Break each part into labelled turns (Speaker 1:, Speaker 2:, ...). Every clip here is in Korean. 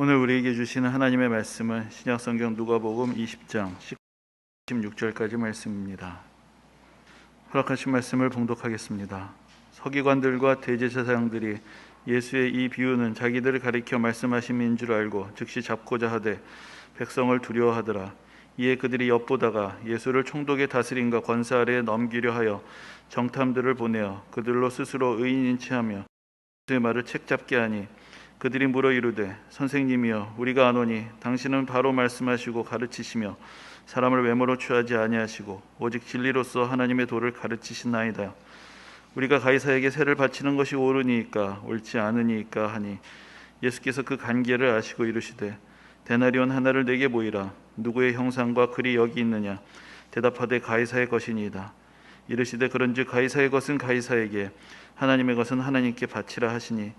Speaker 1: 오늘 우리에게 주시는 하나님의 말씀은 신약성경 누가복음 20장 16절까지 말씀입니다. 허락하신 말씀을 봉독하겠습니다. 서기관들과 대제사장들이 예수의 이 비유는 자기들을 가리켜 말씀하심인 줄 알고 즉시 잡고자 하되 백성을 두려워하더라. 이에 그들이 엿보다가 예수를 총독의 다스림과 권세 아래에 넘기려 하여 정탐들을 보내어 그들로 스스로 의인인 체하며 예수의 말을 책잡게 하니 그들이 물어 이르되 선생님이여 우리가 아노니 당신은 바로 말씀하시고 가르치시며 사람을 외모로 취하지 아니하시고 오직 진리로서 하나님의 도를 가르치시나이다. 우리가 가이사에게 세를 바치는 것이 옳으니까 옳지 않으니까 하니 예수께서 그 간계를 아시고 이르시되 데나리온 하나를 내게 보이라. 누구의 형상과 글이 여기 있느냐. 대답하되 가이사의 것이니이다. 이르시되 그런즉 가이사의 것은 가이사에게 하나님의 것은 하나님께 바치라 하시니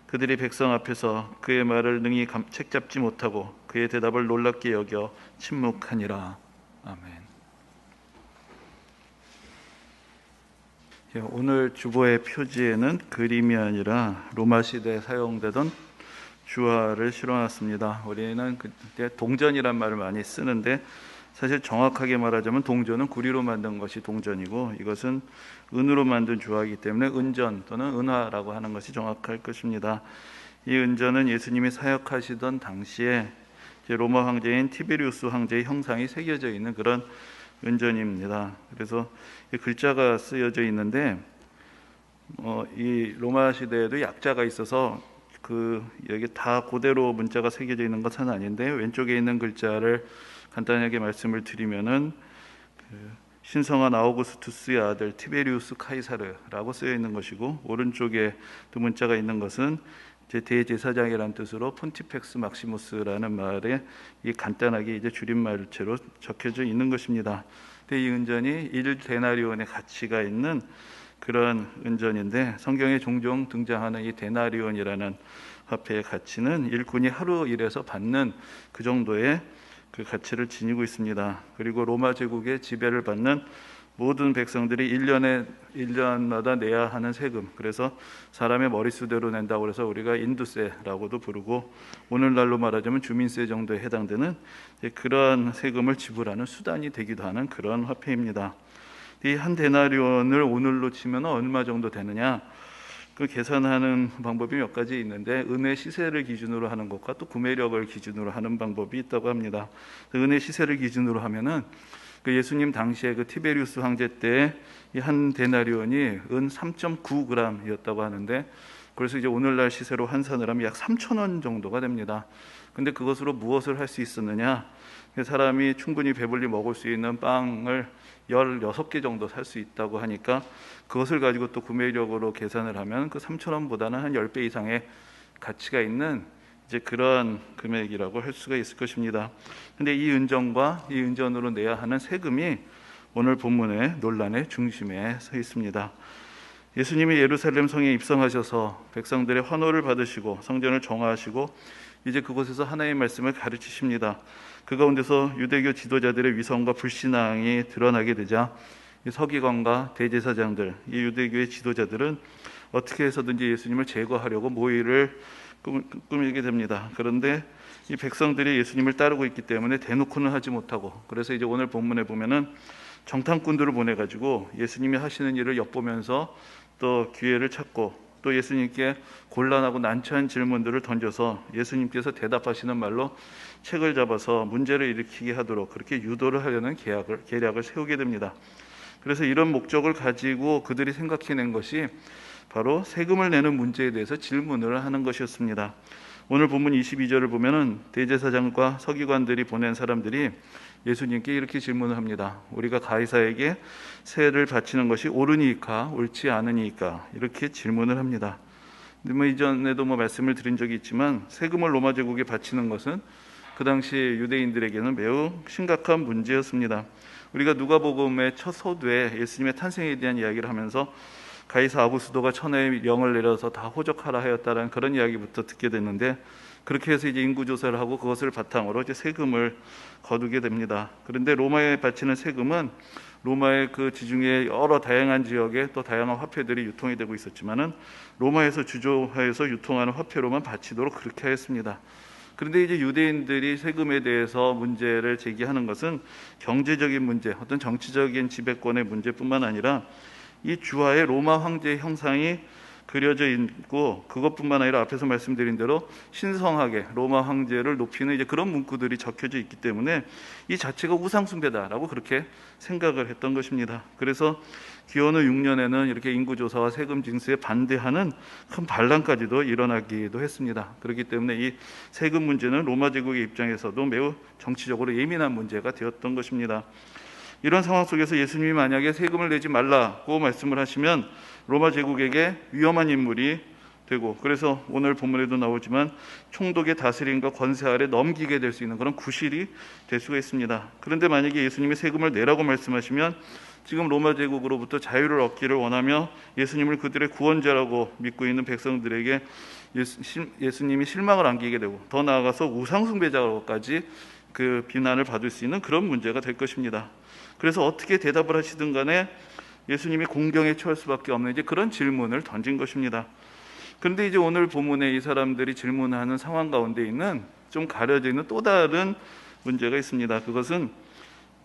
Speaker 1: 그들이 백성 앞에서 그의 말을 능히 책잡지 못하고 그의 대답을 놀랍게 여겨 침묵하니라. 아멘. 오늘 주보의 표지에는 그림이 아니라 로마 시대에 사용되던 주화를 실어놨습니다. 우리는 그때 동전이란 말을 많이 쓰는데 사실 정확하게 말하자면 동전은 구리로 만든 것이 동전이고 이것은 은으로 만든 주화이기 때문에 은전 또는 은화라고 하는 것이 정확할 것입니다. 이 은전은 예수님이 사역하시던 당시에 로마 황제인 티베리우스 황제의 형상이 새겨져 있는 그런 은전입니다. 그래서 글자가 쓰여져 있는데 이 로마 시대에도 약자가 있어서 여기 다 그대로 문자가 새겨져 있는 것은 아닌데 왼쪽에 있는 글자를 간단하게 말씀을 드리면은 신성한 아우구스투스의 아들 티베리우스 카이사르라고 쓰여 있는 것이고 오른쪽에 두 문자가 있는 것은 대제사장이라는 뜻으로 폰티펙스 막시무스라는 말에 간단하게 줄임말체로 적혀져 있는 것입니다. 이 은전이 1데나리온의 가치가 있는 그런 은전인데 성경에 종종 등장하는 이 데나리온이라는 화폐의 가치는 일꾼이 하루 일해서 받는 그 정도의 그 가치를 지니고 있습니다. 그리고 로마 제국의 지배를 받는 모든 백성들이 1년마다 내야 하는 세금, 그래서 사람의 머릿수대로 낸다고 해서 우리가 인두세라고도 부르고 오늘날로 말하자면 주민세 정도에 해당되는 그런 세금을 지불하는 수단이 되기도 하는 그런 화폐입니다. 이 한 데나리온을 오늘로 치면 얼마 정도 되느냐? 그 계산하는 방법이 몇 가지 있는데 은의 시세를 기준으로 하는 것과 또 구매력을 기준으로 하는 방법이 있다고 합니다. 은의 시세를 기준으로 하면은 그 예수님 당시에 그 티베리우스 황제 때 이 한 데나리온이 은 3.9g이었다고 하는데 그래서 이제 오늘날 시세로 환산을 하면 약 3,000원 정도가 됩니다. 근데 그것으로 무엇을 할 수 있었느냐? 사람이 충분히 배불리 먹을 수 있는 빵을 16개 정도 살 수 있다고 하니까 그것을 가지고 또 구매력으로 계산을 하면 그 3,000원보다는 한 10배 이상의 가치가 있는 이제 그런 금액이라고 할 수가 있을 것입니다. 근데 이 은전과 이 은전으로 내야 하는 세금이 오늘 본문의 논란의 중심에 서 있습니다. 예수님이 예루살렘 성에 입성하셔서 백성들의 환호를 받으시고 성전을 정화하시고 이제 그곳에서 하나님의 말씀을 가르치십니다. 그 가운데서 유대교 지도자들의 위선과 불신앙이 드러나게 되자 서기관과 대제사장들, 이 유대교의 지도자들은 어떻게 해서든지 예수님을 제거하려고 모의를 꾸미게 됩니다. 그런데 이 백성들이 예수님을 따르고 있기 때문에 대놓고는 하지 못하고 그래서 이제 오늘 본문에 보면은 정탐꾼들을 보내가지고 예수님이 하시는 일을 엿보면서 또 기회를 찾고 또 예수님께 곤란하고 난처한 질문들을 던져서 예수님께서 대답하시는 말로 책을 잡아서 문제를 일으키게 하도록 그렇게 유도를 하려는 계략을 세우게 됩니다. 그래서 이런 목적을 가지고 그들이 생각해낸 것이 바로 세금을 내는 문제에 대해서 질문을 하는 것이었습니다. 오늘 본문 22절을 보면은 대제사장과 서기관들이 보낸 사람들이 예수님께 이렇게 질문을 합니다. 우리가 가이사에게 세를 바치는 것이 옳으니까 옳지 않으니까 이렇게 질문을 합니다. 근데 이전에도 말씀을 드린 적이 있지만 세금을 로마 제국에 바치는 것은 그 당시 유대인들에게는 매우 심각한 문제였습니다. 우리가 누가복음의 첫 서두에 예수님의 탄생에 대한 이야기를 하면서 가이사 아구스도가 천하의 영을 내려서 다 호적하라 하였다는 그런 이야기부터 듣게 됐는데 그렇게 해서 이제 인구조사를 하고 그것을 바탕으로 이제 세금을 거두게 됩니다. 그런데 로마에 바치는 세금은 로마의 그 지중해 여러 다양한 지역에 또 다양한 화폐들이 유통이 되고 있었지만은 로마에서 주조하여서 유통하는 화폐로만 바치도록 그렇게 하였습니다. 그런데 이제 유대인들이 세금에 대해서 문제를 제기하는 것은 경제적인 문제, 어떤 정치적인 지배권의 문제뿐만 아니라 이 주화의 로마 황제의 형상이 그려져 있고, 그것뿐만 아니라 앞에서 말씀드린 대로 신성하게 로마 황제를 높이는 이제 그런 문구들이 적혀져 있기 때문에 이 자체가 우상 숭배다라고 그렇게 생각을 했던 것입니다. 그래서 기원후 6년에는 이렇게 인구조사와 세금 징수에 반대하는 큰 반란까지도 일어나기도 했습니다. 그렇기 때문에 이 세금 문제는 로마 제국의 입장에서도 매우 정치적으로 예민한 문제가 되었던 것입니다. 이런 상황 속에서 예수님이 만약에 세금을 내지 말라고 말씀을 하시면 로마 제국에게 위험한 인물이 되고, 그래서 오늘 본문에도 나오지만 총독의 다스림과 권세 아래 넘기게 될 수 있는 그런 구실이 될 수가 있습니다. 그런데 만약에 예수님이 세금을 내라고 말씀하시면 지금 로마 제국으로부터 자유를 얻기를 원하며 예수님을 그들의 구원자라고 믿고 있는 백성들에게 예수님이 실망을 안기게 되고, 더 나아가서 우상숭배자로까지 그 비난을 받을 수 있는 그런 문제가 될 것입니다. 그래서 어떻게 대답을 하시든 간에 예수님이 공경에 처할 수밖에 없는 이제 그런 질문을 던진 것입니다. 그런데 이제 오늘 본문에 이 사람들이 질문하는 상황 가운데 있는 좀 가려져 있는 또 다른 문제가 있습니다. 그것은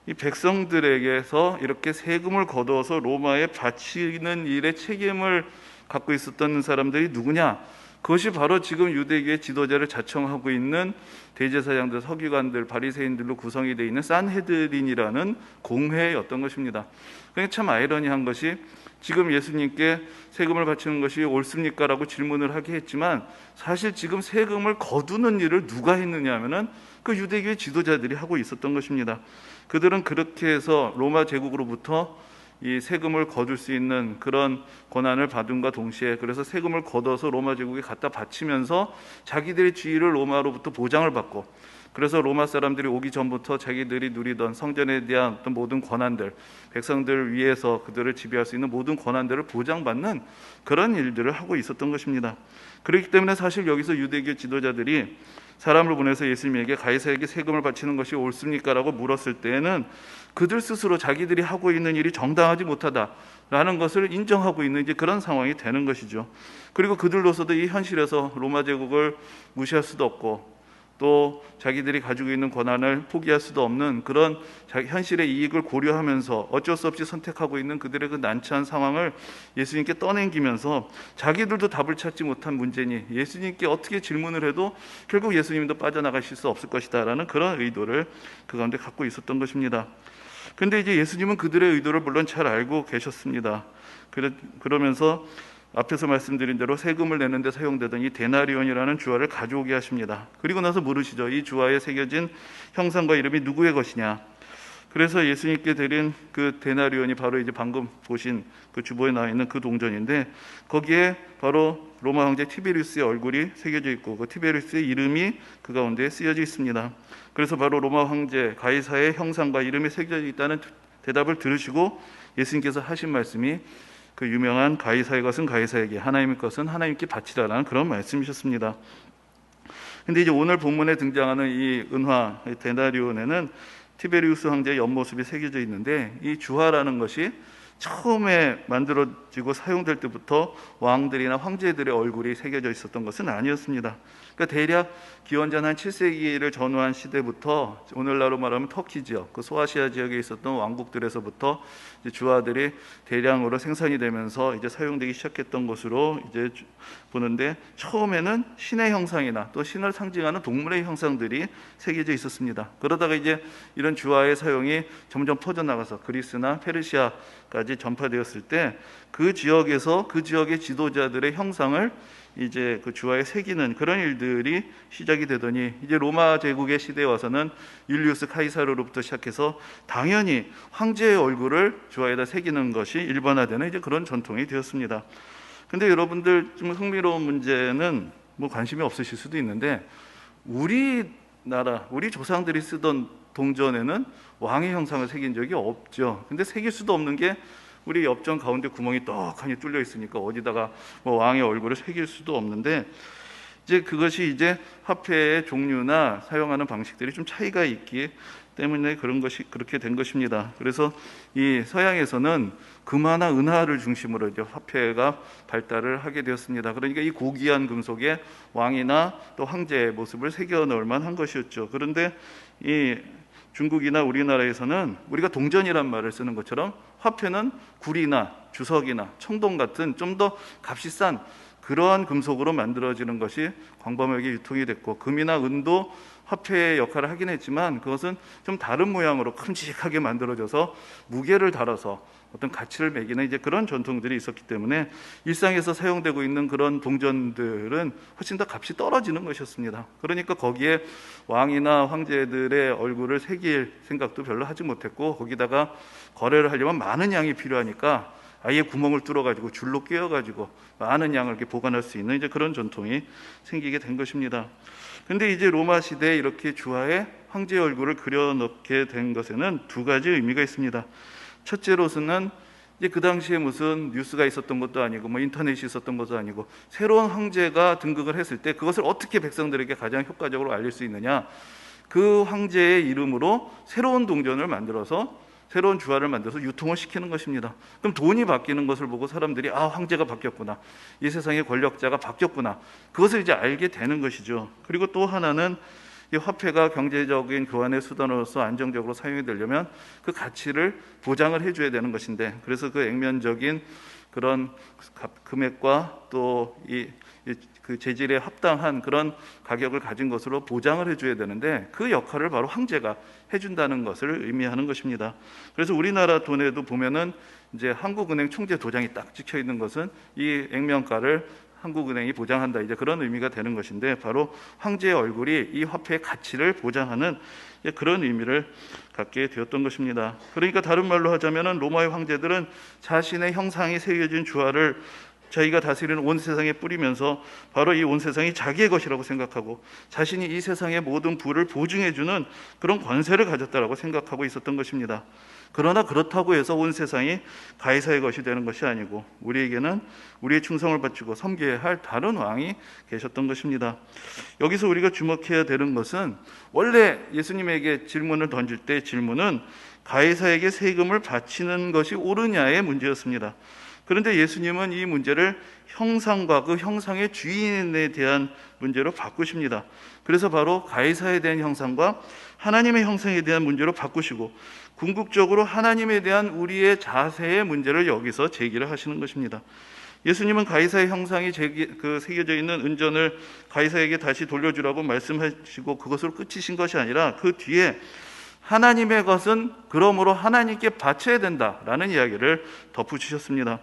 Speaker 1: 이 백성들에게서 이렇게 세금을 거둬서 로마에 바치는 일에 책임을 갖고 있었던 사람들이 누구냐? 그것이 바로 지금 유대교의 지도자를 자청하고 있는 대제사장들, 서기관들, 바리새인들로 구성이 되어 있는 산헤드린이라는 공회였던 것입니다. 그러니까 참 아이러니한 것이 지금 예수님께 세금을 바치는 것이 옳습니까? 라고 질문을 하게 했지만 사실 지금 세금을 거두는 일을 누가 했느냐 하면은 그 유대교의 지도자들이 하고 있었던 것입니다. 그들은 그렇게 해서 로마 제국으로부터 이 세금을 거둘 수 있는 그런 권한을 받음과 동시에, 그래서 세금을 걷어서 로마 제국에 갖다 바치면서 자기들의 지위를 로마로부터 보장을 받고, 그래서 로마 사람들이 오기 전부터 자기들이 누리던 성전에 대한 어떤 모든 권한들, 백성들을 위해서 그들을 지배할 수 있는 모든 권한들을 보장받는 그런 일들을 하고 있었던 것입니다. 그렇기 때문에 사실 여기서 유대교 지도자들이 사람을 보내서 예수님에게 가이사에게 세금을 바치는 것이 옳습니까? 라고 물었을 때에는 그들 스스로 자기들이 하고 있는 일이 정당하지 못하다라는 것을 인정하고 있는 이제 그런 상황이 되는 것이죠. 그리고 그들로서도 이 현실에서 로마 제국을 무시할 수도 없고, 또 자기들이 가지고 있는 권한을 포기할 수도 없는 그런 현실의 이익을 고려하면서 어쩔 수 없이 선택하고 있는 그들의 그 난처한 상황을 예수님께 떠넘기면서 자기들도 답을 찾지 못한 문제니 예수님께 어떻게 질문을 해도 결국 예수님도 빠져나가실 수 없을 것이다 라는 그런 의도를 그 가운데 갖고 있었던 것입니다. 그런데 이제 예수님은 그들의 의도를 물론 잘 알고 계셨습니다. 그러면서 앞에서 말씀드린 대로 세금을 내는 데 사용되던 이 데나리온이라는 주화를 가져오게 하십니다. 그리고 나서 물으시죠. 이 주화에 새겨진 형상과 이름이 누구의 것이냐? 그래서 예수님께 드린 그 데나리온이 바로 이제 방금 보신 그 주보에 나와 있는 그 동전인데, 거기에 바로 로마 황제 티베리우스의 얼굴이 새겨져 있고 그 티베리우스의 이름이 그 가운데 쓰여져 있습니다. 그래서 바로 로마 황제 가이사의 형상과 이름이 새겨져 있다는 대답을 들으시고 예수님께서 하신 말씀이 그 유명한 가이사의 것은 가이사에게, 하나님의 것은 하나님께 바치라라는 그런 말씀이셨습니다. 근데 이제 오늘 본문에 등장하는 이 은화 데나리온에는 티베리우스 황제의 옆모습이 새겨져 있는데, 이 주화라는 것이 처음에 만들어지고 사용될 때부터 왕들이나 황제들의 얼굴이 새겨져 있었던 것은 아니었습니다. 그러니까 대략 기원전 한 7세기를 전후한 시대부터 오늘날로 말하면 터키 지역, 그 소아시아 지역에 있었던 왕국들에서부터 이제 주화들이 대량으로 생산이 되면서 이제 사용되기 시작했던 것으로 이제 보는데, 처음에는 신의 형상이나 또 신을 상징하는 동물의 형상들이 새겨져 있었습니다. 그러다가 이제 이런 주화의 사용이 점점 퍼져나가서 그리스나 페르시아까지 전파되었을 때 그 지역에서 그 지역의 지도자들의 형상을 이제 그 주화에 새기는 그런 일들이 시작이 되더니, 이제 로마 제국의 시대에 와서는 율리우스 카이사르로부터 시작해서 당연히 황제의 얼굴을 주화에다 새기는 것이 일반화되는 이제 그런 전통이 되었습니다. 근데 여러분들 좀 흥미로운 문제는 뭐 관심이 없으실 수도 있는데, 우리나라 우리 조상들이 쓰던 동전에는 왕의 형상을 새긴 적이 없죠. 근데 새길 수도 없는 게 우리 엽전 가운데 구멍이 떡하니 뚫려 있으니까 어디다가 뭐 왕의 얼굴을 새길 수도 없는데, 이제 그것이 이제 화폐의 종류나 사용하는 방식들이 좀 차이가 있기 때문에 그런 것이 그렇게 된 것입니다. 그래서 이 서양에서는 금화나 은화를 중심으로 이제 화폐가 발달을 하게 되었습니다. 그러니까 이 고귀한 금속에 왕이나 또 황제의 모습을 새겨 넣을 만한 것이었죠. 그런데 이 중국이나 우리나라에서는 우리가 동전이란 말을 쓰는 것처럼 화폐는 구리나 주석이나 청동 같은 좀 더 값이 싼 그러한 금속으로 만들어지는 것이 광범위하게 유통이 됐고, 금이나 은도 화폐의 역할을 하긴 했지만 그것은 좀 다른 모양으로 큼직하게 만들어져서 무게를 달아서 어떤 가치를 매기는 이제 그런 전통들이 있었기 때문에 일상에서 사용되고 있는 그런 동전들은 훨씬 더 값이 떨어지는 것이었습니다. 그러니까 거기에 왕이나 황제들의 얼굴을 새길 생각도 별로 하지 못했고, 거기다가 거래를 하려면 많은 양이 필요하니까 아예 구멍을 뚫어가지고 줄로 끼워가지고 많은 양을 이렇게 보관할 수 있는 이제 그런 전통이 생기게 된 것입니다. 근데 이제 로마 시대에 이렇게 주화에 황제의 얼굴을 그려넣게 된 것에는 두 가지 의미가 있습니다. 첫째로서는 이제 그 당시에 무슨 뉴스가 있었던 것도 아니고 뭐 인터넷이 있었던 것도 아니고 새로운 황제가 등극을 했을 때 그것을 어떻게 백성들에게 가장 효과적으로 알릴 수 있느냐, 그 황제의 이름으로 새로운 동전을 만들어서 새로운 주화를 만들어서 유통을 시키는 것입니다. 그럼 돈이 바뀌는 것을 보고 사람들이 아, 황제가 바뀌었구나, 이 세상의 권력자가 바뀌었구나, 그것을 이제 알게 되는 것이죠. 그리고 또 하나는 이 화폐가 경제적인 교환의 수단으로서 안정적으로 사용이 되려면 그 가치를 보장을 해줘야 되는 것인데, 그래서 그 액면적인 그런 금액과 또 그 재질에 합당한 그런 가격을 가진 것으로 보장을 해줘야 되는데 그 역할을 바로 황제가 해준다는 것을 의미하는 것입니다. 그래서 우리나라 돈에도 보면은 이제 한국은행 총재 도장이 딱 찍혀 있는 것은 이 액면가를 한국은행이 보장한다, 이제 그런 의미가 되는 것인데, 바로 황제의 얼굴이 이 화폐의 가치를 보장하는 그런 의미를 갖게 되었던 것입니다. 그러니까 다른 말로 하자면 로마의 황제들은 자신의 형상이 새겨진 주화를 자기가 다스리는 온 세상에 뿌리면서 바로 이 온 세상이 자기의 것이라고 생각하고 자신이 이 세상의 모든 부를 보증해주는 그런 권세를 가졌다라고 생각하고 있었던 것입니다. 그러나 그렇다고 해서 온 세상이 가이사의 것이 되는 것이 아니고 우리에게는 우리의 충성을 바치고 섬겨야 할 다른 왕이 계셨던 것입니다. 여기서 우리가 주목해야 되는 것은, 원래 예수님에게 질문을 던질 때 질문은 가이사에게 세금을 바치는 것이 옳으냐의 문제였습니다. 그런데 예수님은 이 문제를 형상과 그 형상의 주인에 대한 문제로 바꾸십니다. 그래서 바로 가이사에 대한 형상과 하나님의 형상에 대한 문제로 바꾸시고 궁극적으로 하나님에 대한 우리의 자세의 문제를 여기서 제기를 하시는 것입니다. 예수님은 가이사의 형상이 새겨져 있는 은전을 가이사에게 다시 돌려주라고 말씀하시고 그것으로 끝이신 것이 아니라 그 뒤에 하나님의 것은 그러므로 하나님께 바쳐야 된다라는 이야기를 덧붙이셨습니다.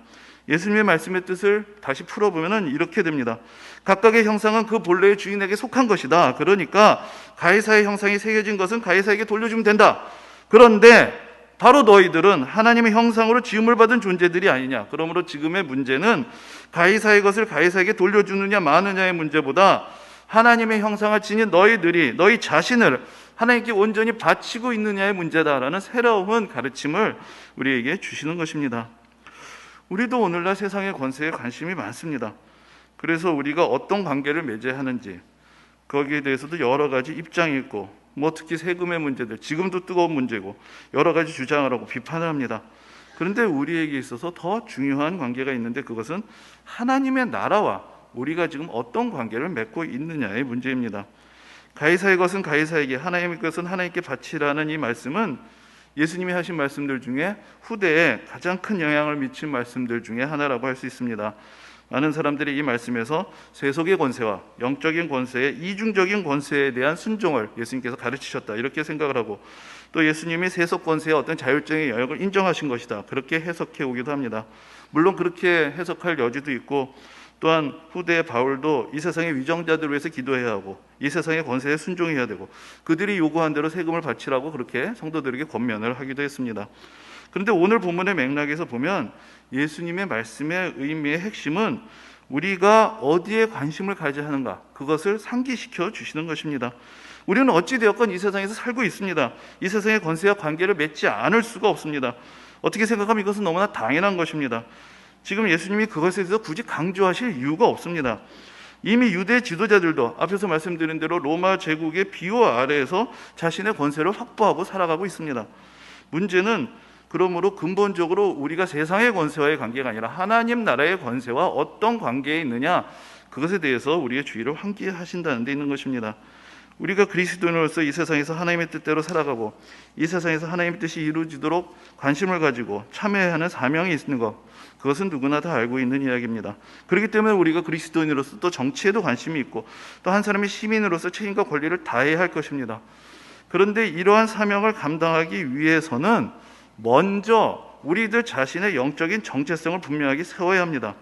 Speaker 1: 예수님의 말씀의 뜻을 다시 풀어보면 이렇게 됩니다. 각각의 형상은 그 본래의 주인에게 속한 것이다. 그러니까 가이사의 형상이 새겨진 것은 가이사에게 돌려주면 된다. 그런데 바로 너희들은 하나님의 형상으로 지음을 받은 존재들이 아니냐. 그러므로 지금의 문제는 가이사의 것을 가이사에게 돌려주느냐 마느냐의 문제보다 하나님의 형상을 지닌 너희들이 너희 자신을 하나님께 온전히 바치고 있느냐의 문제다라는 새로운 가르침을 우리에게 주시는 것입니다. 우리도 오늘날 세상의 권세에 관심이 많습니다. 그래서 우리가 어떤 관계를 맺어야 하는지 거기에 대해서도 여러 가지 입장이 있고, 특히 세금의 문제들, 지금도 뜨거운 문제고 여러 가지 주장을 하고 비판을 합니다. 그런데 우리에게 있어서 더 중요한 관계가 있는데 그것은 하나님의 나라와 우리가 지금 어떤 관계를 맺고 있느냐의 문제입니다. 가이사의 것은 가이사에게, 하나님의 것은 하나님께 바치라는 이 말씀은 예수님이 하신 말씀들 중에 후대에 가장 큰 영향을 미친 말씀들 중에 하나라고 할 수 있습니다. 많은 사람들이 이 말씀에서 세속의 권세와 영적인 권세의 이중적인 권세에 대한 순종을 예수님께서 가르치셨다, 이렇게 생각을 하고, 또 예수님이 세속 권세의 어떤 자율적인 영역을 인정하신 것이다, 그렇게 해석해 오기도 합니다. 물론 그렇게 해석할 여지도 있고, 또한 후대의 바울도 이 세상의 위정자들을 위해서 기도해야 하고 이 세상의 권세에 순종해야 되고 그들이 요구한 대로 세금을 바치라고 그렇게 성도들에게 권면을 하기도 했습니다. 그런데 오늘 본문의 맥락에서 보면 예수님의 말씀의 의미의 핵심은 우리가 어디에 관심을 가져야 하는가, 그것을 상기시켜 주시는 것입니다. 우리는 어찌되었건 이 세상에서 살고 있습니다. 이 세상의 권세와 관계를 맺지 않을 수가 없습니다. 어떻게 생각하면 이것은 너무나 당연한 것입니다. 지금 예수님이 그것에 대해서 굳이 강조하실 이유가 없습니다. 이미 유대 지도자들도 앞에서 말씀드린 대로 로마 제국의 비호 아래에서 자신의 권세를 확보하고 살아가고 있습니다. 문제는 그러므로 근본적으로 우리가 세상의 권세와의 관계가 아니라 하나님 나라의 권세와 어떤 관계에 있느냐, 그것에 대해서 우리의 주의를 환기하신다는 데 있는 것입니다. 우리가 그리스도인으로서 이 세상에서 하나님의 뜻대로 살아가고 이 세상에서 하나님의 뜻이 이루어지도록 관심을 가지고 참여하는 사명이 있는 것, 그것은 누구나 다 알고 있는 이야기입니다. 그렇기 때문에 우리가 그리스도인으로서 또 정치에도 관심이 있고 또 한 사람의 시민으로서 책임과 권리를 다해야 할 것입니다. 그런데 이러한 사명을 감당하기 위해서는 먼저 우리들 자신의 영적인 정체성을 분명하게 세워야 합니다.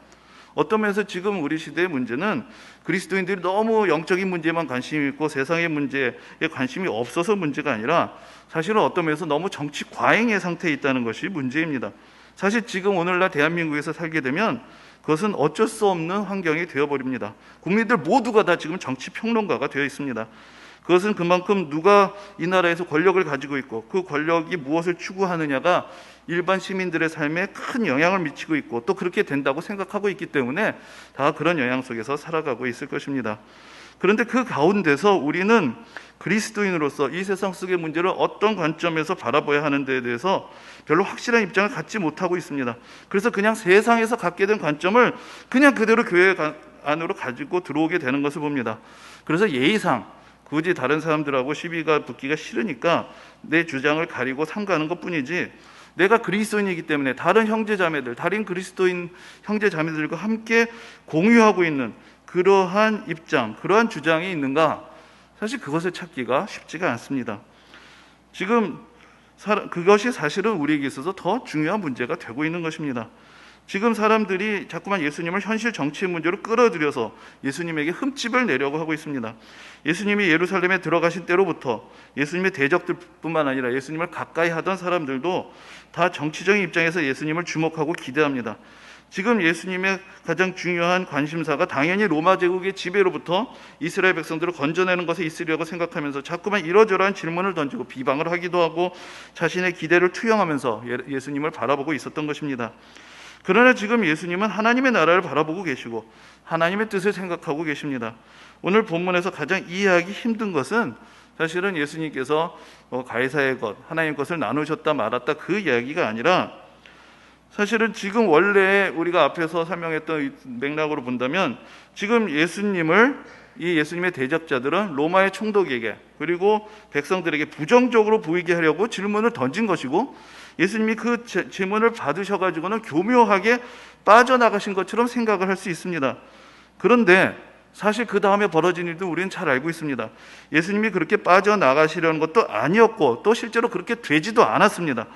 Speaker 1: 어떤 면에서 지금 우리 시대의 문제는 그리스도인들이 너무 영적인 문제에만 관심이 있고 세상의 문제에 관심이 없어서 문제가 아니라 사실은 어떤 면에서 너무 정치 과잉의 상태에 있다는 것이 문제입니다. 사실 지금 오늘날 대한민국에서 살게 되면 그것은 어쩔 수 없는 환경이 되어버립니다. 국민들 모두가 다 지금 정치 평론가가 되어 있습니다. 그것은 그만큼 누가 이 나라에서 권력을 가지고 있고 그 권력이 무엇을 추구하느냐가 일반 시민들의 삶에 큰 영향을 미치고 있고 또 그렇게 된다고 생각하고 있기 때문에 다 그런 영향 속에서 살아가고 있을 것입니다. 그런데 그 가운데서 우리는 그리스도인으로서 이 세상 속의 문제를 어떤 관점에서 바라봐야 하는 데에 대해서 별로 확실한 입장을 갖지 못하고 있습니다. 그래서 그냥 세상에서 갖게 된 관점을 그냥 그대로 교회 안으로 가지고 들어오게 되는 것을 봅니다. 그래서 예의상 굳이 다른 사람들하고 시비가 붙기가 싫으니까 내 주장을 가리고 삼가는 것뿐이지, 내가 그리스도인이기 때문에 다른 형제자매들, 다른 그리스도인 형제자매들과 함께 공유하고 있는 그러한 입장, 그러한 주장이 있는가? 사실 그것을 찾기가 쉽지가 않습니다. 지금 그것이 사실은 우리에게 있어서 더 중요한 문제가 되고 있는 것입니다. 지금 사람들이 자꾸만 예수님을 현실 정치의 문제로 끌어들여서 예수님에게 흠집을 내려고 하고 있습니다. 예수님이 예루살렘에 들어가신 때로부터 예수님의 대적들뿐만 아니라 예수님을 가까이 하던 사람들도 다 정치적인 입장에서 예수님을 주목하고 기대합니다. 지금 예수님의 가장 중요한 관심사가 당연히 로마 제국의 지배로부터 이스라엘 백성들을 건져내는 것에 있으려고 생각하면서 자꾸만 이러저러한 질문을 던지고 비방을 하기도 하고 자신의 기대를 투영하면서 예수님을 바라보고 있었던 것입니다. 그러나 지금 예수님은 하나님의 나라를 바라보고 계시고 하나님의 뜻을 생각하고 계십니다. 오늘 본문에서 가장 이해하기 힘든 것은 사실은 예수님께서 가이사의 것, 하나님 것을 나누셨다 말았다 그 이야기가 아니라, 사실은 지금 원래 우리가 앞에서 설명했던 맥락으로 본다면 지금 예수님의 대적자들은 로마의 총독에게 그리고 백성들에게 부정적으로 보이게 하려고 질문을 던진 것이고, 예수님이 그 질문을 받으셔가지고는 교묘하게 빠져나가신 것처럼 생각을 할 수 있습니다. 그런데 사실 그 다음에 벌어진 일도 우리는 잘 알고 있습니다. 예수님이 그렇게 빠져나가시려는 것도 아니었고 또 실제로 그렇게 되지도 않았습니다.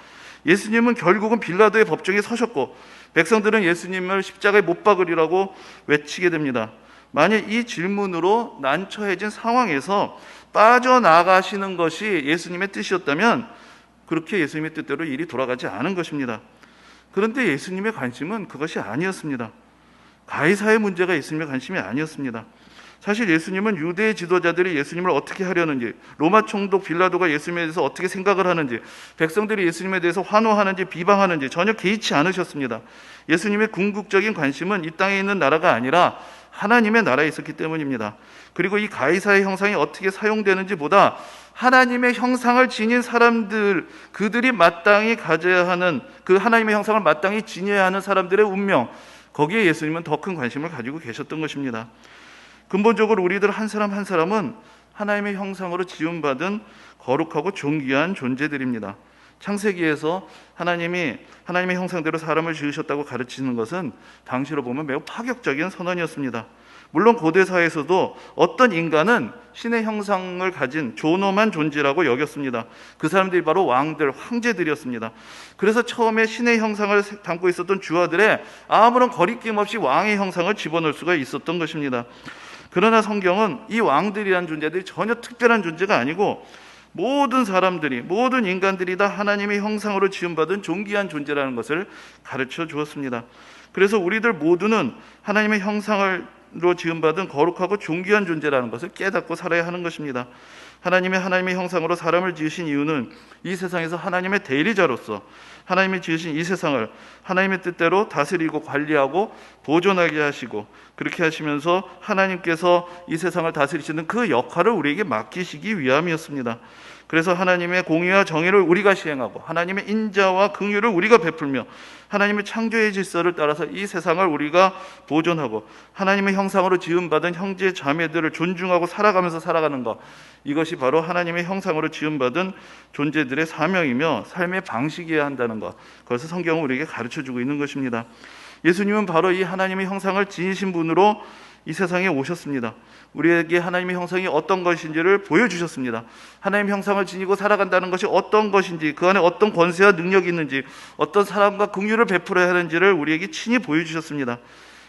Speaker 1: 예수님은 결국은 빌라도의 법정에 서셨고 백성들은 예수님을 십자가에 못 박으리라고 외치게 됩니다. 만약 이 질문으로 난처해진 상황에서 빠져나가시는 것이 예수님의 뜻이었다면 그렇게 예수님의 뜻대로 일이 돌아가지 않은 것입니다. 그런데 예수님의 관심은 그것이 아니었습니다. 가이사의 문제가 예수님의 관심이 아니었습니다. 사실 예수님은 유대 지도자들이 예수님을 어떻게 하려는지, 로마 총독 빌라도가 예수님에 대해서 어떻게 생각을 하는지, 백성들이 예수님에 대해서 환호하는지 비방하는지 전혀 개의치 않으셨습니다. 예수님의 궁극적인 관심은 이 땅에 있는 나라가 아니라 하나님의 나라에 있었기 때문입니다. 그리고 이 가이사의 형상이 어떻게 사용되는지 보다 하나님의 형상을 지닌 사람들, 그들이 마땅히 가져야 하는 그 하나님의 형상을 마땅히 지녀야 하는 사람들의 운명, 거기에 예수님은 더 큰 관심을 가지고 계셨던 것입니다. 근본적으로 우리들 한 사람 한 사람은 하나님의 형상으로 지음받은 거룩하고 존귀한 존재들입니다. 창세기에서 하나님의 형상대로 사람을 지으셨다고 가르치는 것은 당시로 보면 매우 파격적인 선언이었습니다. 물론 고대 사회에서도 어떤 인간은 신의 형상을 가진 존엄한 존재라고 여겼습니다. 그 사람들이 바로 왕들, 황제들이었습니다. 그래서 처음에 신의 형상을 담고 있었던 주화들에 아무런 거리낌 없이 왕의 형상을 집어넣을 수가 있었던 것입니다. 그러나 성경은 이 왕들이란 존재들이 전혀 특별한 존재가 아니고 모든 사람들이, 모든 인간들이 다 하나님의 형상으로 지음받은 존귀한 존재라는 것을 가르쳐 주었습니다. 그래서 우리들 모두는 하나님의 형상으로 지음받은 거룩하고 존귀한 존재라는 것을 깨닫고 살아야 하는 것입니다. 하나님의 형상으로 사람을 지으신 이유는 이 세상에서 하나님의 대리자로서 하나님이 지으신 이 세상을 하나님의 뜻대로 다스리고 관리하고 보존하게 하시고, 그렇게 하시면서 하나님께서 이 세상을 다스리시는 그 역할을 우리에게 맡기시기 위함이었습니다. 그래서 하나님의 공의와 정의를 우리가 시행하고 하나님의 인자와 긍휼을 우리가 베풀며 하나님의 창조의 질서를 따라서 이 세상을 우리가 보존하고 하나님의 형상으로 지음받은 형제 자매들을 존중하고 살아가면서 살아가는 것, 이것이 바로 하나님의 형상으로 지음받은 존재들의 사명이며 삶의 방식이어야 한다는 것, 그것을 성경은 우리에게 가르쳐주고 있는 것입니다. 예수님은 바로 이 하나님의 형상을 지니신 분으로 이 세상에 오셨습니다. 우리에게 하나님의 형상이 어떤 것인지를 보여주셨습니다. 하나님의 형상을 지니고 살아간다는 것이 어떤 것인지, 그 안에 어떤 권세와 능력이 있는지, 어떤 사랑과 긍휼을 베풀어야 하는지를 우리에게 친히 보여주셨습니다.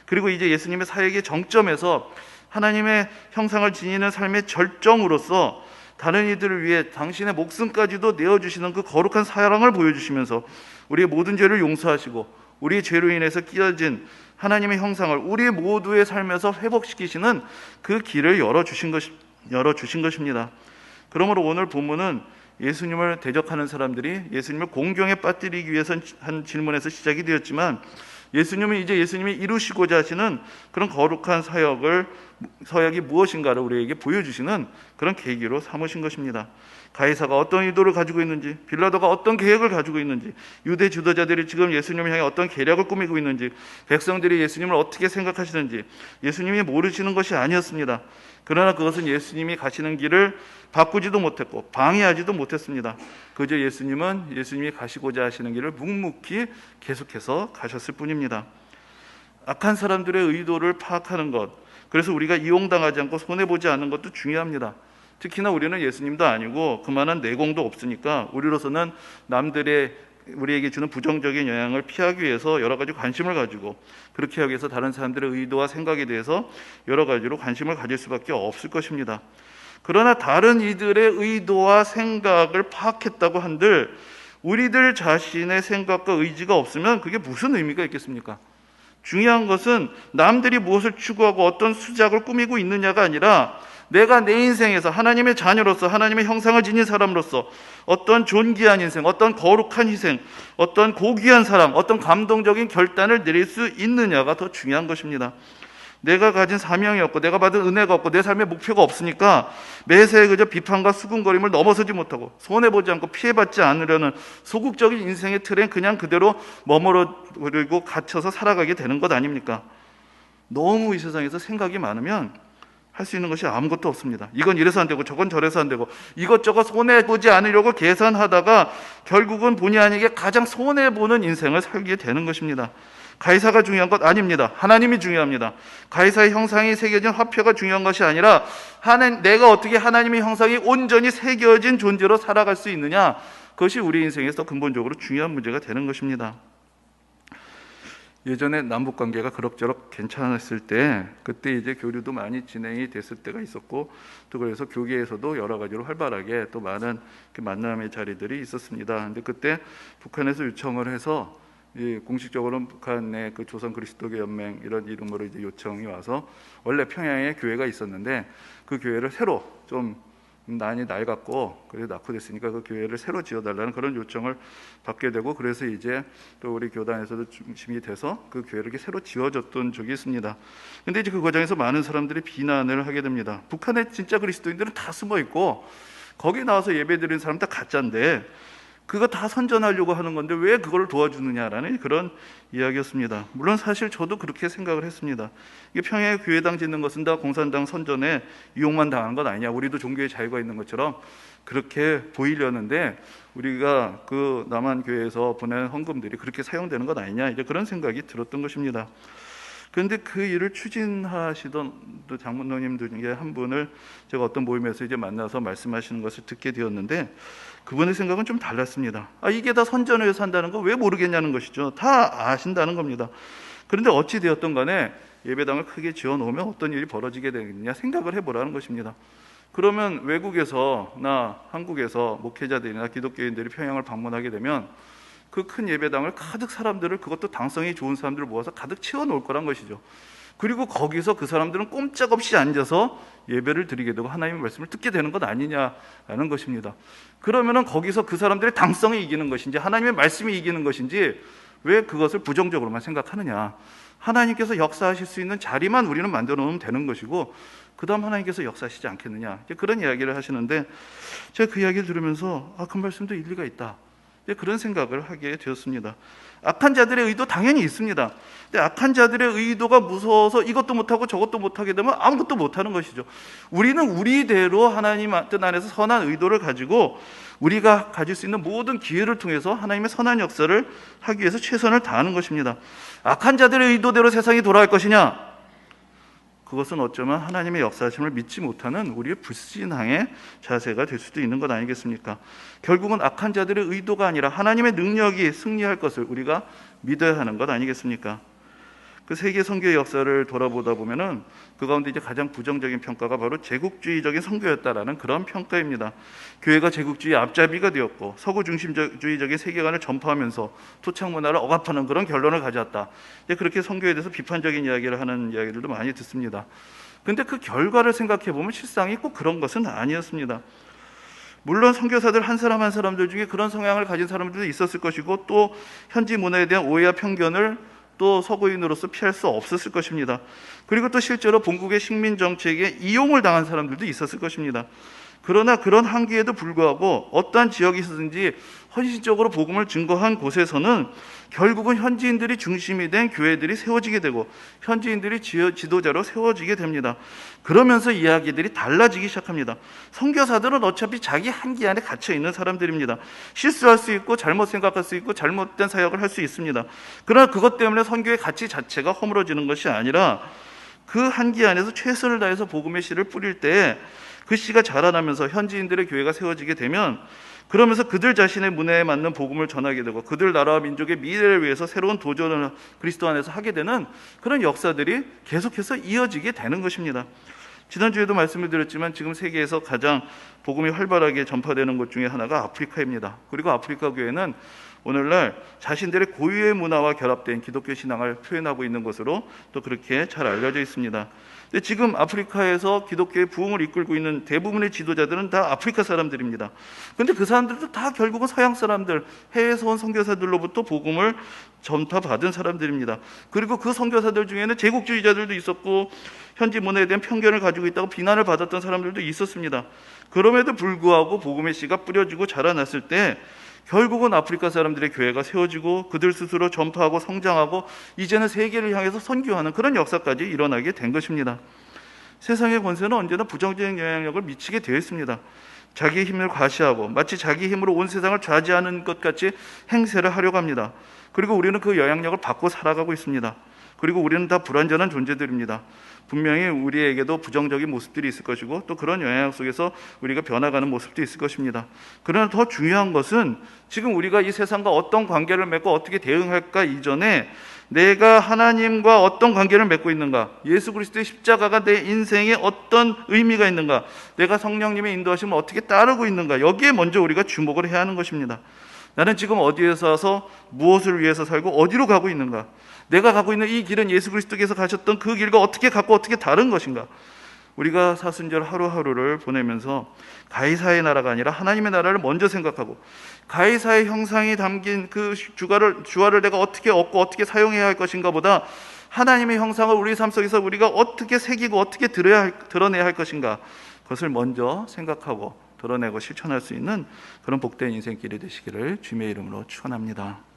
Speaker 1: 그리고 이제 예수님의 사역의 정점에서 하나님의 형상을 지니는 삶의 절정으로서 다른 이들을 위해 당신의 목숨까지도 내어주시는 그 거룩한 사랑을 보여주시면서 우리의 모든 죄를 용서하시고 우리의 죄로 인해서 끼어진 하나님의 형상을 우리 모두의 삶에서 회복시키시는 그 길을 열어주신 것입니다. 그러므로 오늘 본문은 예수님을 대적하는 사람들이 예수님을 공경에 빠뜨리기 위해서 한 질문에서 시작이 되었지만, 예수님은 이제 예수님이 이루시고자 하시는 그런 거룩한 서약이 무엇인가를 우리에게 보여주시는 그런 계기로 삼으신 것입니다. 가이사가 어떤 의도를 가지고 있는지, 빌라도가 어떤 계획을 가지고 있는지, 유대 지도자들이 지금 예수님을 향해 어떤 계략을 꾸미고 있는지, 백성들이 예수님을 어떻게 생각하시는지 예수님이 모르시는 것이 아니었습니다. 그러나 그것은 예수님이 가시는 길을 바꾸지도 못했고 방해하지도 못했습니다. 그저 예수님이 가시고자 하시는 길을 묵묵히 계속해서 가셨을 뿐입니다. 악한 사람들의 의도를 파악하는 것, 그래서 우리가 이용당하지 않고 손해보지 않는 것도 중요합니다. 특히나 우리는 예수님도 아니고 그만한 내공도 없으니까 우리로서는 남들의 우리에게 주는 부정적인 영향을 피하기 위해서 여러 가지 관심을 가지고, 그렇게 하기 위해서 다른 사람들의 의도와 생각에 대해서 여러 가지로 관심을 가질 수밖에 없을 것입니다. 그러나 다른 이들의 의도와 생각을 파악했다고 한들 우리들 자신의 생각과 의지가 없으면 그게 무슨 의미가 있겠습니까? 중요한 것은 남들이 무엇을 추구하고 어떤 수작을 꾸미고 있느냐가 아니라 내가 내 인생에서 하나님의 자녀로서 하나님의 형상을 지닌 사람으로서 어떤 존귀한 인생, 어떤 거룩한 희생, 어떤 고귀한 사랑, 어떤 감동적인 결단을 내릴 수 있느냐가 더 중요한 것입니다. 내가 가진 사명이 없고 내가 받은 은혜가 없고 내 삶의 목표가 없으니까 매사에 그저 비판과 수군거림을 넘어서지 못하고 손해보지 않고 피해받지 않으려는 소극적인 인생의 틀에 그냥 그대로 머무르고 갇혀서 살아가게 되는 것 아닙니까? 너무 이 세상에서 생각이 많으면 할 수 있는 것이 아무것도 없습니다. 이건 이래서 안 되고 저건 저래서 안 되고 이것저것 손해보지 않으려고 계산하다가 결국은 본의 아니게 가장 손해보는 인생을 살게 되는 것입니다. 가이사가 중요한 것 아닙니다. 하나님이 중요합니다. 가이사의 형상이 새겨진 화표가 중요한 것이 아니라 내가 어떻게 하나님의 형상이 온전히 새겨진 존재로 살아갈 수 있느냐, 그것이 우리 인생에서 근본적으로 중요한 문제가 되는 것입니다. 예전에 남북관계가 그럭저럭 괜찮았을 때 그때 이제 교류도 많이 진행이 됐을 때가 있었고, 또 그래서 교계에서도 여러 가지로 활발하게 또 많은 만남의 자리들이 있었습니다. 그런데 그때 북한에서 요청을 해서 공식적으로는 북한의 그 조선 그리스도교 연맹 이런 이름으로 이제 요청이 와서, 원래 평양에 교회가 있었는데 그 교회를 새로 좀 난이 낡았고 그래서 낙후됐으니까 그 교회를 새로 지어달라는 그런 요청을 받게 되고, 그래서 이제 또 우리 교단에서도 중심이 돼서 그 교회를 이렇게 새로 지어졌던 적이 있습니다. 근데 이제 그 과정에서 많은 사람들이 비난을 하게 됩니다. 북한의 진짜 그리스도인들은 다 숨어 있고 거기 나와서 예배드리는 사람 다 가짜인데 그거 다 선전하려고 하는 건데 왜 그걸 도와주느냐라는 그런 이야기였습니다. 물론 사실 저도 그렇게 생각을 했습니다. 이게 평양에 교회당 짓는 것은 다 공산당 선전에 이용만 당한 것 아니냐, 우리도 종교의 자유가 있는 것처럼 그렇게 보이려는데 우리가 그 남한교회에서 보낸 헌금들이 그렇게 사용되는 것 아니냐, 이제 그런 생각이 들었던 것입니다. 그런데 그 일을 추진하시던 또 장로님 중에 한 분을 제가 어떤 모임에서 이제 만나서 말씀하시는 것을 듣게 되었는데, 그분의 생각은 좀 달랐습니다. 이게 다 선전을 위해서 한다는 거 왜 모르겠냐는 것이죠. 다 아신다는 겁니다. 그런데 어찌 되었던 간에 예배당을 크게 지어놓으면 어떤 일이 벌어지게 되겠느냐 생각을 해보라는 것입니다. 그러면 외국에서나 한국에서 목회자들이나 기독교인들이 평양을 방문하게 되면 그 큰 예배당을 가득 사람들을, 그것도 당성이 좋은 사람들을 모아서 가득 채워놓을 거란 것이죠. 그리고 거기서 그 사람들은 꼼짝없이 앉아서 예배를 드리게 되고 하나님의 말씀을 듣게 되는 것 아니냐라는 것입니다. 그러면은 거기서 그 사람들의 당성이 이기는 것인지 하나님의 말씀이 이기는 것인지 왜 그것을 부정적으로만 생각하느냐. 하나님께서 역사하실 수 있는 자리만 우리는 만들어 놓으면 되는 것이고 그 다음 하나님께서 역사하시지 않겠느냐, 그런 이야기를 하시는데 제가 그 이야기를 들으면서 그 말씀도 일리가 있다, 그런 생각을 하게 되었습니다. 악한 자들의 의도 당연히 있습니다. 근데 악한 자들의 의도가 무서워서 이것도 못하고 저것도 못하게 되면 아무것도 못하는 것이죠. 우리는 우리대로 하나님 뜻 안에서 선한 의도를 가지고 우리가 가질 수 있는 모든 기회를 통해서 하나님의 선한 역사를 하기 위해서 최선을 다하는 것입니다. 악한 자들의 의도대로 세상이 돌아갈 것이냐? 그것은 어쩌면 하나님의 역사하심을 믿지 못하는 우리의 불신앙의 자세가 될 수도 있는 것 아니겠습니까? 결국은 악한 자들의 의도가 아니라 하나님의 능력이 승리할 것을 우리가 믿어야 하는 것 아니겠습니까? 그 세계 선교의 역사를 돌아보다 보면은 그 가운데 이제 가장 부정적인 평가가 바로 제국주의적인 선교였다라는 그런 평가입니다. 교회가 제국주의 앞잡이가 되었고 서구 중심주의적인 세계관을 전파하면서 토착 문화를 억압하는 그런 결론을 가져왔다. 이제 그렇게 선교에 대해서 비판적인 이야기를 하는 이야기들도 많이 듣습니다. 근데 그 결과를 생각해 보면 실상이 꼭 그런 것은 아니었습니다. 물론 선교사들 한 사람 한 사람들 중에 그런 성향을 가진 사람들도 있었을 것이고 또 현지 문화에 대한 오해와 편견을 또 서구인으로서 피할 수 없었을 것입니다. 그리고 또 실제로 본국의 식민 정책에 이용을 당한 사람들도 있었을 것입니다. 그러나 그런 한계에도 불구하고 어떠한 지역이든지 헌신적으로 복음을 증거한 곳에서는 결국은 현지인들이 중심이 된 교회들이 세워지게 되고 현지인들이 지도자로 세워지게 됩니다. 그러면서 이야기들이 달라지기 시작합니다. 선교사들은 어차피 자기 한계 안에 갇혀 있는 사람들입니다. 실수할 수 있고 잘못 생각할 수 있고 잘못된 사역을 할 수 있습니다. 그러나 그것 때문에 선교의 가치 자체가 허물어지는 것이 아니라 그 한계 안에서 최선을 다해서 복음의 씨를 뿌릴 때 그 씨가 자라나면서 현지인들의 교회가 세워지게 되면 그러면서 그들 자신의 문화에 맞는 복음을 전하게 되고 그들 나라와 민족의 미래를 위해서 새로운 도전을 그리스도 안에서 하게 되는 그런 역사들이 계속해서 이어지게 되는 것입니다. 지난주에도 말씀을 드렸지만 지금 세계에서 가장 복음이 활발하게 전파되는 곳 중에 하나가 아프리카입니다. 그리고 아프리카 교회는 오늘날 자신들의 고유의 문화와 결합된 기독교 신앙을 표현하고 있는 것으로 또 그렇게 잘 알려져 있습니다. 근데 지금 아프리카에서 기독교의 부흥을 이끌고 있는 대부분의 지도자들은 다 아프리카 사람들입니다. 그런데 그 사람들도 다 결국은 서양 사람들, 해외에서 온 선교사들로부터 복음을 전파받은 사람들입니다. 그리고 그 선교사들 중에는 제국주의자들도 있었고 현지 문화에 대한 편견을 가지고 있다고 비난을 받았던 사람들도 있었습니다. 그럼에도 불구하고 복음의 씨가 뿌려지고 자라났을 때 결국은 아프리카 사람들의 교회가 세워지고 그들 스스로 전파하고 성장하고 이제는 세계를 향해서 선교하는 그런 역사까지 일어나게 된 것입니다. 세상의 권세는 언제나 부정적인 영향력을 미치게 되어 있습니다. 자기의 힘을 과시하고 마치 자기 힘으로 온 세상을 좌지하는 것 같이 행세를 하려고 합니다. 그리고 우리는 그 영향력을 받고 살아가고 있습니다. 그리고 우리는 다 불완전한 존재들입니다. 분명히 우리에게도 부정적인 모습들이 있을 것이고 또 그런 영향 속에서 우리가 변화가는 모습도 있을 것입니다. 그러나 더 중요한 것은 지금 우리가 이 세상과 어떤 관계를 맺고 어떻게 대응할까 이전에 내가 하나님과 어떤 관계를 맺고 있는가, 예수 그리스도의 십자가가 내 인생에 어떤 의미가 있는가, 내가 성령님의 인도하심을 어떻게 따르고 있는가, 여기에 먼저 우리가 주목을 해야 하는 것입니다. 나는 지금 어디에서 와서 무엇을 위해서 살고 어디로 가고 있는가, 내가 가고 있는 이 길은 예수 그리스도께서 가셨던 그 길과 어떻게 같고 어떻게 다른 것인가. 우리가 사순절 하루하루를 보내면서 가이사의 나라가 아니라 하나님의 나라를 먼저 생각하고 가이사의 형상이 담긴 그 주화를 내가 어떻게 얻고 어떻게 사용해야 할 것인가 보다 하나님의 형상을 우리 삶 속에서 우리가 어떻게 새기고 어떻게 드러내야 할 것인가, 그것을 먼저 생각하고 드러내고 실천할 수 있는 그런 복된 인생길이 되시기를 주님의 이름으로 축원합니다.